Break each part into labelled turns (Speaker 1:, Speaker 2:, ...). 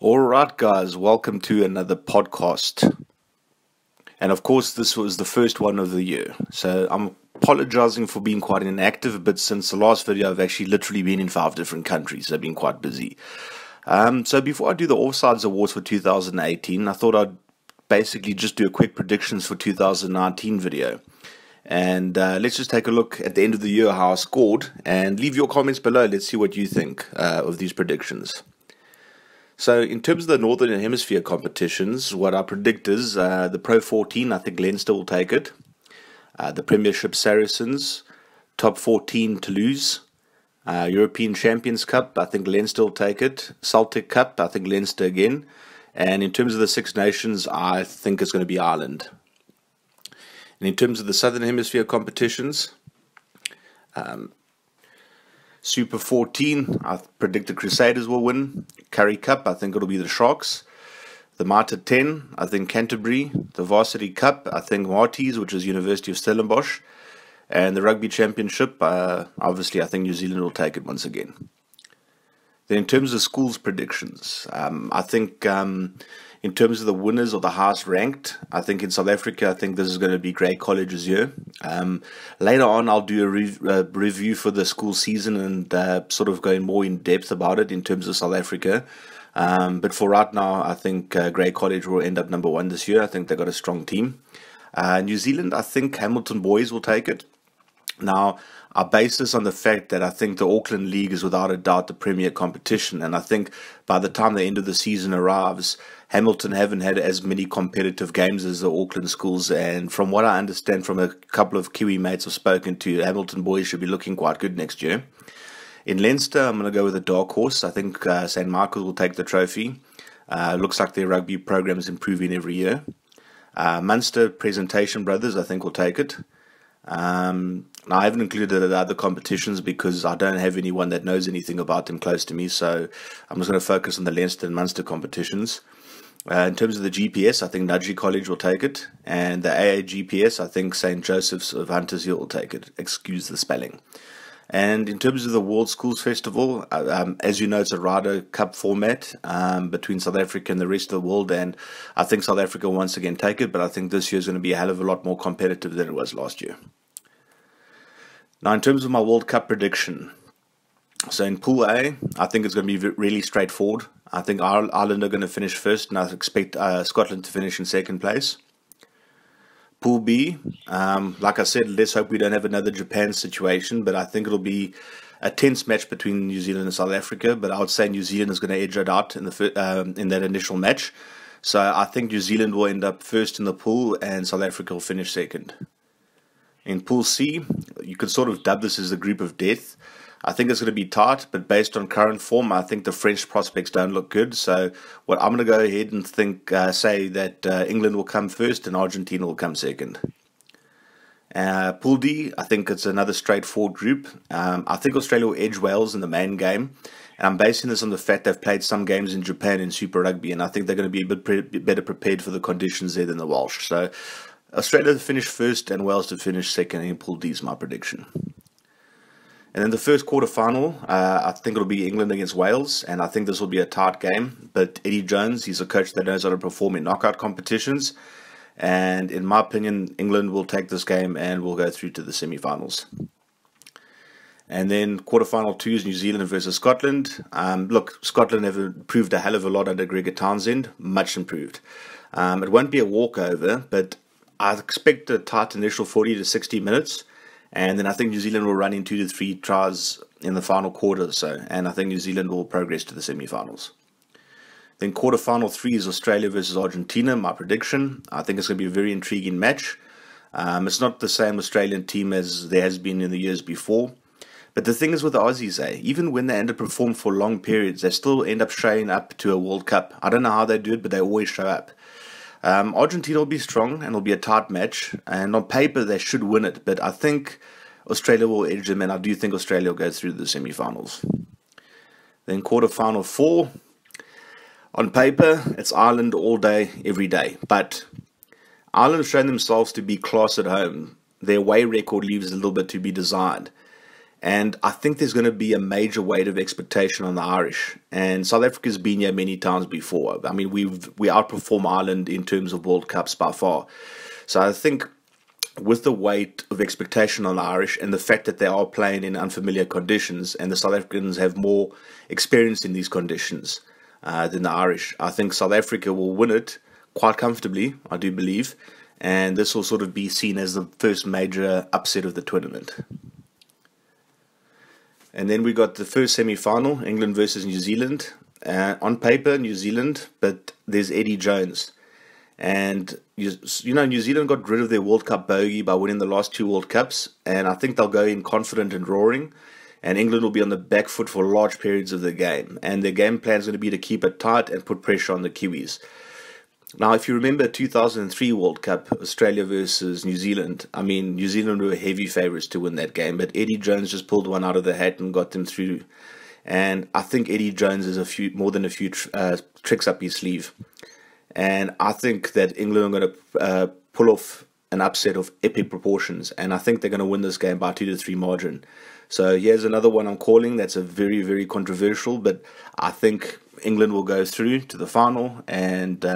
Speaker 1: All right, guys, welcome to another podcast. And of course, this was the first one of the year. So I'm apologizing for being quite inactive, but since the last video, I've actually literally been in 5 different countries. So I've been quite busy. So before I do the Offsides Awards for 2018, I thought I'd basically just do a quick predictions for 2019 video. And let's just take a look at the end of the year how I scored and leave your comments below. Let's see what you think of these predictions. So in terms of the Northern Hemisphere competitions, what I predict is the Pro 14, I think Leinster will take it. The Premiership Saracens, Top 14 Toulouse. European Champions Cup, I think Leinster will take it. Celtic Cup, I think Leinster again. And in terms of the Six Nations, I think it's going to be Ireland. And in terms of the Southern Hemisphere competitions, Super 14, I predict the Crusaders will win. Currie Cup, I think it'll be the Sharks. The Mitre 10, I think Canterbury. The Varsity Cup, I think Marties, which is University of Stellenbosch. And the Rugby Championship, obviously I think New Zealand will take it once again. Then in terms of schools predictions, I think in terms of the winners or the highest ranked, I think in South Africa, I think this is going to be Grey College's year. Later on, I'll do a review for the school season and sort of going more in depth about it in terms of South Africa. But for right now, I think Grey College will end up number 1 this year. I think they've got a strong team. New Zealand, I think Hamilton Boys will take it. Now, I base this on the fact that I think the Auckland League is without a doubt the premier competition. And I think by the time the end of the season arrives, Hamilton haven't had as many competitive games as the Auckland schools. And from what I understand from a couple of Kiwi mates I've spoken to, Hamilton Boys should be looking quite good next year. In Leinster, I'm going to go with a dark horse. I think St. Michael will take the trophy. Looks like their rugby program is improving every year. Munster Presentation Brothers, I think, will take it. Now, I haven't included the other competitions because I don't have anyone that knows anything about them close to me, so I'm just going to focus on the Leinster and Munster competitions. In terms of the GPS, I think Nudgee College will take it, and the AA GPS, I think St. Joseph's of Hunters Hill will take it. Excuse the spelling. And in terms of the World Schools Festival, as you know, it's a Ryder Cup format between South Africa and the rest of the world, and I think South Africa will once again take it, but I think this year is going to be a hell of a lot more competitive than it was last year. Now, in terms of my World Cup prediction, so in Pool A, I think it's going to be really straightforward. I think Ireland are going to finish first, and I expect Scotland to finish in second place. Pool B, like I said, let's hope we don't have another Japan situation, but I think it'll be a tense match between New Zealand and South Africa, but I would say New Zealand is going to edge it out in that initial match. So I think New Zealand will end up first in the pool, and South Africa will finish second. In Pool C, you could sort of dub this as the group of death. I think it's going to be tight, but based on current form, I think the French prospects don't look good. So what I'm going to go ahead and say that England will come first and Argentina will come second. Pool D, I think it's another straightforward group. I think Australia will edge Wales in the main game. And I'm basing this on the fact they've played some games in Japan in Super Rugby, and I think they're going to be a bit better prepared for the conditions there than the Welsh. So Australia to finish first and Wales to finish second in Pool D is my prediction. And then the first quarterfinal, I think it'll be England against Wales, and I think this will be a tight game. But Eddie Jones, he's a coach that knows how to perform in knockout competitions. And in my opinion, England will take this game and will go through to the semi-finals. And then quarterfinal 2 is New Zealand versus Scotland. Look, Scotland have improved a hell of a lot under Gregor Townsend, much improved. It won't be a walkover, but I expect a tight initial 40 to 60 minutes. And then I think New Zealand will run in 2 to 3 tries in the final quarter or so. And I think New Zealand will progress to the semi-finals. Then quarterfinal 3 is Australia versus Argentina, my prediction. I think it's going to be a very intriguing match. It's not the same Australian team as there has been in the years before. But the thing is with the Aussies, even when they underperform for long periods, they still end up showing up to a World Cup. I don't know how they do it, but they always show up. Argentina will be strong and it'll be a tight match, and on paper they should win it, but I think Australia will edge them, and I do think Australia will go through the semi-finals. Then quarterfinal 4, on paper it's Ireland all day, every day, but Ireland have shown themselves to be class at home. Their away record leaves a little bit to be desired, And I think there's going to be a major weight of expectation on the Irish. And South Africa's been here many times before. I mean, we outperform Ireland in terms of World Cups by far. So I think with the weight of expectation on the Irish and the fact that they are playing in unfamiliar conditions and the South Africans have more experience in these conditions than the Irish, I think South Africa will win it quite comfortably, I do believe. And this will sort of be seen as the first major upset of the tournament. And then we got the first semi-final, England versus New Zealand. On paper, New Zealand, but there's Eddie Jones. And, you know, New Zealand got rid of their World Cup bogey by winning the last 2 World Cups. And I think they'll go in confident and roaring. And England will be on the back foot for large periods of the game. And their game plan is going to be to keep it tight and put pressure on the Kiwis. Now, if you remember 2003 World Cup, Australia versus New Zealand, I mean, New Zealand were heavy favourites to win that game, but Eddie Jones just pulled one out of the hat and got them through. And I think Eddie Jones has more than a few tricks up his sleeve. And I think that England are going to pull off an upset of epic proportions, and I think they're going to win this game by 2-3 margin. So here's another one I'm calling that's a very, very controversial, but I think England will go through to the final, and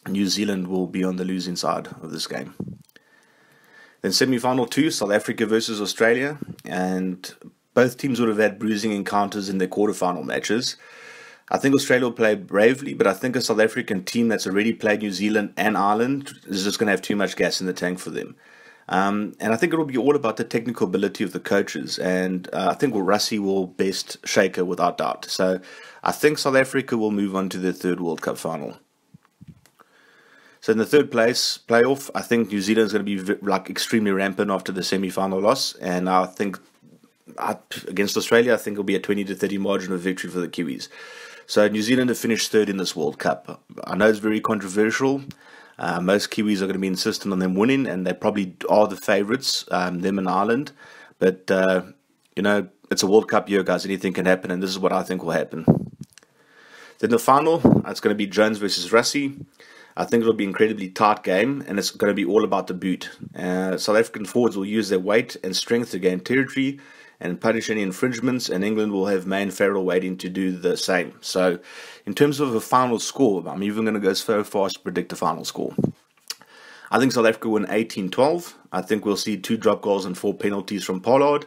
Speaker 1: New Zealand will be on the losing side of this game. Then semi-final 2, South Africa versus Australia, and both teams would have had bruising encounters in their quarterfinal matches. I think Australia will play bravely, but I think a South African team that's already played New Zealand and Ireland is just going to have too much gas in the tank for them. And I think it will be all about the technical ability of the coaches, and I think Rassie will best Shaker without doubt. So I think South Africa will move on to their 3rd World Cup final. So in the 3rd place playoff, I think New Zealand is going to be extremely rampant after the semi-final loss, and I think against Australia, I think it'll be a 20-30 margin of victory for the Kiwis. So New Zealand have finished 3rd in this World Cup. I know it's very controversial. Most Kiwis are going to be insistent on them winning, and they probably are the favourites, them and Ireland. But, you know, it's a World Cup year, guys. Anything can happen, and this is what I think will happen. Then the final, it's going to be Jones versus Rassie. I think it'll be an incredibly tight game, and it's going to be all about the boot. South African forwards will use their weight and strength to gain territory and punish any infringements, and England will have Main Farrell waiting to do the same. So in terms of a final score, I'm even going to go so far as to predict the final score. I think South Africa win 18-12. I think we'll see 2 drop goals and 4 penalties from Pollard,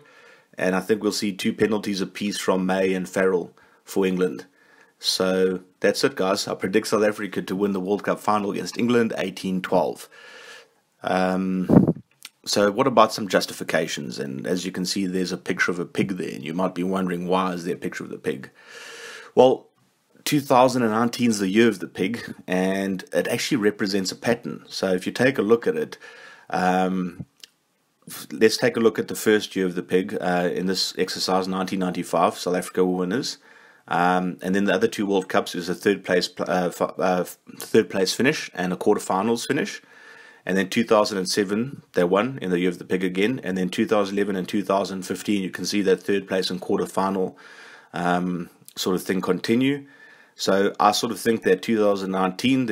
Speaker 1: and I think we'll see 2 penalties apiece from May and Farrell for England. So that's it, guys. I predict South Africa to win the World Cup final against England 18-12. So what about some justifications? And as you can see, there's a picture of a pig there, and you might be wondering, why is there a picture of the pig? Well, 2019 is the year of the pig, and it actually represents a pattern. So if you take a look at it, let's take a look at the first year of the pig. In this exercise, 1995, South Africa were winners. And then the other 2 World Cups is a third place finish and a quarterfinals finish. And then 2007, they won in the year of the pig again. And then 2011 and 2015, you can see that 3rd place and quarterfinal sort of thing continue. So I sort of think that 2019,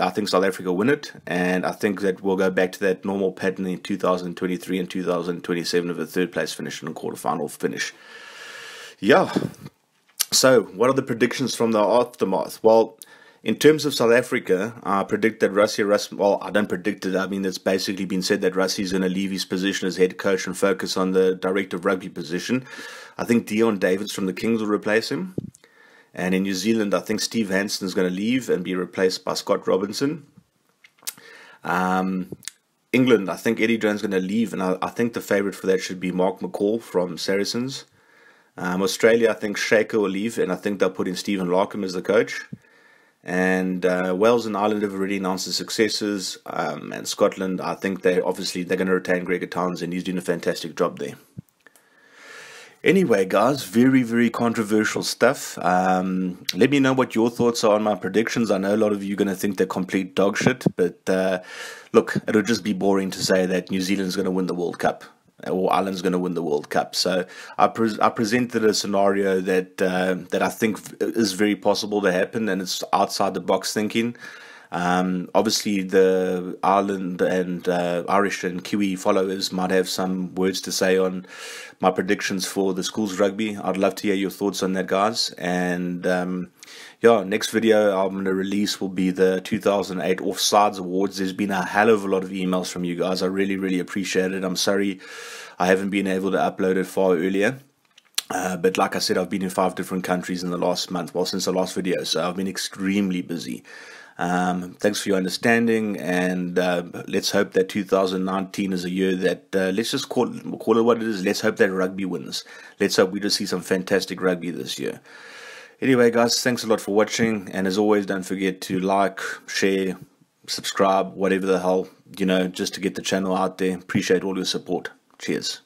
Speaker 1: I think South Africa win it. And I think that we'll go back to that normal pattern in 2023 and 2027 of a 3rd place finish and a quarterfinal finish. Yeah. So, what are the predictions from the aftermath? Well, in terms of South Africa, I predict that Rassie, well, I don't predict it. I mean, it's basically been said that Rassie is going to leave his position as head coach and focus on the director of rugby position. I think Deon Davids from the Kings will replace him. And in New Zealand, I think Steve Hansen is going to leave and be replaced by Scott Robinson. England, I think Eddie Jones is going to leave, and I think the favourite for that should be Mark McCall from Saracens. Australia, I think Shaker will leave, and I think they'll put in Stephen Larkham as the coach. And Wales and Ireland have already announced the successors. And Scotland, I think they're going to retain Gregor Townsend. He's doing a fantastic job there. Anyway, guys, very, very controversial stuff. Let me know what your thoughts are on my predictions. I know a lot of you are going to think they're complete dog shit, but look, it'll just be boring to say that New Zealand's going to win the World Cup, or Ireland's going to win the World Cup. So I presented a scenario that I think is very possible to happen, and it's outside the box thinking. Obviously, the Ireland and Irish and Kiwi followers might have some words to say on my predictions for the schools rugby. I'd love to hear your thoughts on that, guys. And yeah, next video I'm going to release will be the 2008 Offsides Awards. There's been a hell of a lot of emails from you guys. I really, really appreciate it. I'm sorry I haven't been able to upload it far earlier. But like I said, I've been in 5 different countries in the last month, well, since the last video, so I've been extremely busy. Thanks for your understanding, and let's hope that 2019 is a year that, let's just call it what it is. Let's hope that rugby wins. Let's hope we just see some fantastic rugby this year. Anyway, guys, thanks a lot for watching, and as always, don't forget to like, share, subscribe, whatever the hell, just to get the channel out there. Appreciate all your support. Cheers.